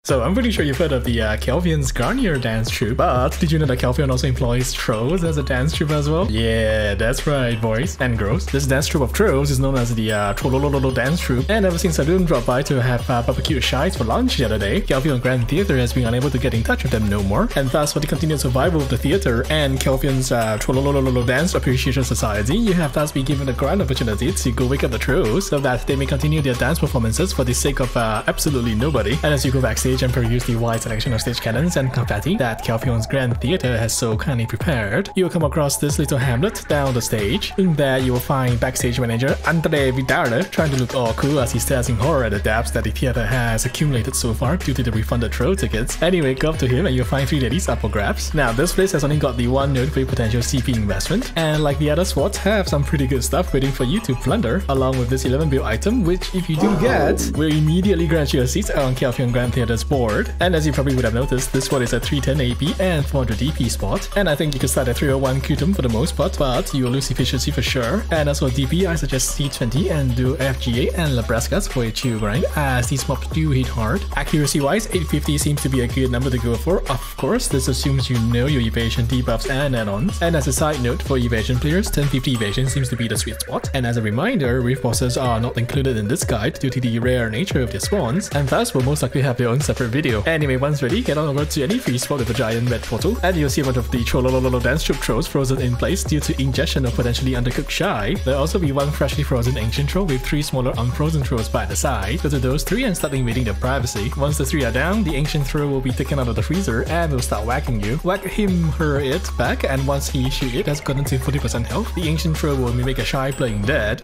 So I'm pretty sure you've heard of the Calpheon's Garnier dance troupe, but did you know that Calpheon also employs trolls as a dance troupe as well? Yeah, that's right, boys and girls. This dance troupe of trolls is known as the Trolololol dance troupe, and ever since Sadoon dropped by to have barbecue shites for lunch the other day, Calpheon Grand Theatre has been unable to get in touch with them no more, and thus for the continued survival of the theatre and Calpheon's Trolololol Dance Appreciation Society, you have thus been given a grand opportunity to go wake up the trolls so that they may continue their dance performances for the sake of absolutely nobody. And as you go backstage and peruse the wide selection of stage cannons and confetti that Calpheon's Grand Theatre has so kindly prepared, you will come across this little hamlet down the stage. In there, you will find backstage manager Andre Vidarte trying to look all cool as he stares in horror at the debts that the theatre has accumulated so far due to the refunded troll tickets. Anyway, go up to him and you'll find 3 ladies up for grabs. Now, this place has only got the one note for potential CP investment, and like the other spots, have some pretty good stuff waiting for you to plunder, along with this 11 bill item, which if you do get, will immediately grant you a seat on Calpheon Grand Theatre's board. And as you probably would have noticed, this spot is a 310 AP and 400 DP spot, and I think you can start at 301 Qtum for the most part, but you will lose efficiency for sure. And as for DP, I suggest C20 and do FGA and Nebraskas for a chill grind, as these mobs do hit hard. Accuracy wise, 850 seems to be a good number to go for. Of course, this assumes you know your evasion debuffs and add-ons. And as a side note, for evasion players, 1050 evasion seems to be the sweet spot. And as a reminder, reef bosses are not included in this guide due to the rare nature of their spawns, and thus will most likely have their own separate video. Anyway, once ready, get on over to any free spot with a giant red portal, and you'll see a bunch of the Trolololol dance troupe trolls frozen in place due to ingestion of potentially undercooked shy. There'll also be one freshly frozen ancient troll with 3 smaller unfrozen trolls by the side. Go to those 3 and start invading their privacy. Once the 3 are down, the ancient troll will be taken out of the freezer and will start whacking you. Whack him, her, it back, and once he, she, it has gotten to 40% health, the ancient troll will mimic a shy playing dead.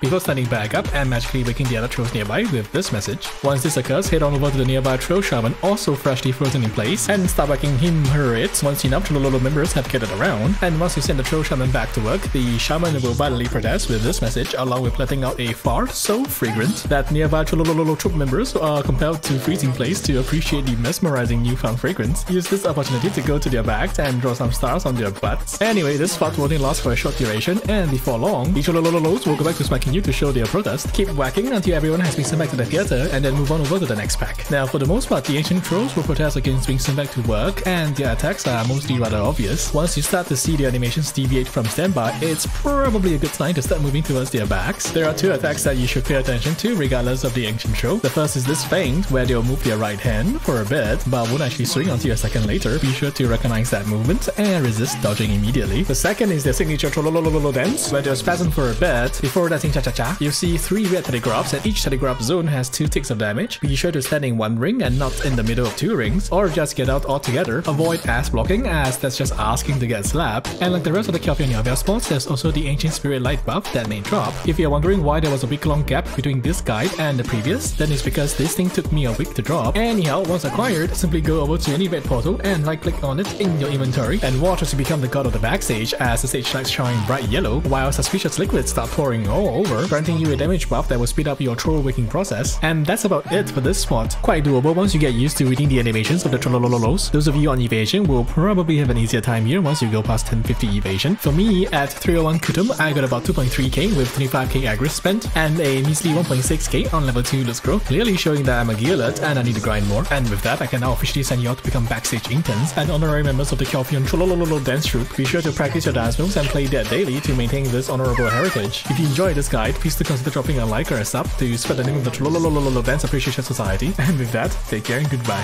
Before standing back up and magically waking the other trolls nearby with this message. Once this occurs, head on over to the nearby troll shaman, also freshly frozen in place, and start whacking him, her, it once enough Trololol members have gathered around. And once you send the troll shaman back to work, the shaman will violently protest with this message, along with letting out a fart so fragrant that nearby Trololol troop members are compelled to freeze in place to appreciate the mesmerizing newfound fragrance. Use this opportunity to go to their backs and draw some stars on their butts. Anyway, this fart will only last for a short duration, and before long, the Trolololols will go back to smacking you to show their protest. Keep whacking until everyone has been sent back to the theatre, and then move on over to the next pack. Now, for the most part, the ancient trolls will protest against being sent back to work, and their attacks are mostly rather obvious. Once you start to see the animations deviate from standby, it's probably a good sign to start moving towards their backs. There are 2 attacks that you should pay attention to regardless of the ancient troll. The first is this feint, where they'll move their right hand for a bit, but won't actually swing until a second later. Be sure to recognize that movement and resist dodging immediately. The second is their signature Trolololol dance, where they'll spasm for a bit before dancing cha-cha-cha. You see 3 red telegraphs, and each telegraph zone has 2 ticks of damage. Be sure to stand in 1 ring and not in the middle of 2 rings, or just get out altogether. Avoid ass blocking, as that's just asking to get slapped. And like the rest of the Calpheon Elvia spots, there's also the Ancient Spirit Light buff that may drop. If you're wondering why there was a big long gap between this guide and the previous, then it's because this thing took me a week to drop. Anyhow, once acquired, simply go over to any red portal and right click on it in your inventory, and watch as you become the god of the backstage as the stage lights shine bright yellow, while suspicious liquids start pouring all over, granting you a damage buff that will speed up your troll waking process. And that's about it for this spot. Quite doable once you get used to reading the animations of the Trolololols. Those of you on evasion will probably have an easier time here once you go past 1050 evasion. For me, at 301 Qtum, I got about 2.3k with 25k aggro spent, and a measly 1.6k on level 2 Let's Grow, clearly showing that I'm a Gearlet and I need to grind more. And with that, I can now officially send you out to become backstage interns and honorary members of the Calpheon Trolololol dance troupe. Be sure to practice your dance moves and play that daily to maintain this honorable heritage. If you enjoyed this guide, please do consider dropping a like or a sub to spread the name of the Trolololol Dance Appreciation Society. And with that, take care and goodbye.